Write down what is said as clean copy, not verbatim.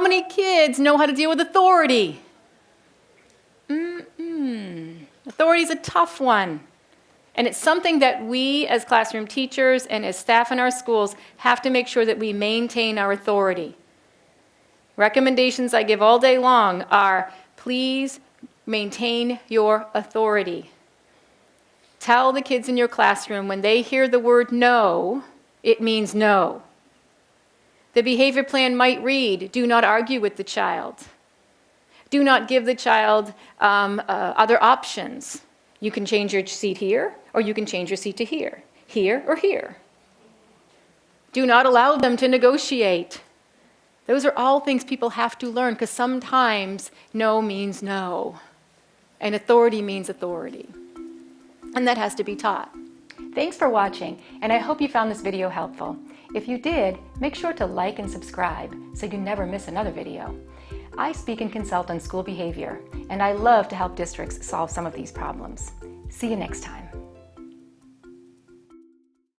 many kids know how to deal with authority? Authority is a tough one. And it's something that we as classroom teachers and as staff in our schools have to make sure that we maintain our authority. Recommendations I give all day long are, please maintain your authority. Tell the kids in your classroom when they hear the word no, it means no. The behavior plan might read, do not argue with the child. Do not give the child other options. You can change your seat here, or you can change your seat to here or here. Do not allow them to negotiate. Those are all things people have to learn, because sometimes no means no, and authority means authority. And that has to be taught. Thanks for watching, and I hope you found this video helpful. If you did, make sure to like and subscribe so you never miss another video. I speak and consult on school behavior, and I love to help districts solve some of these problems. See you next time.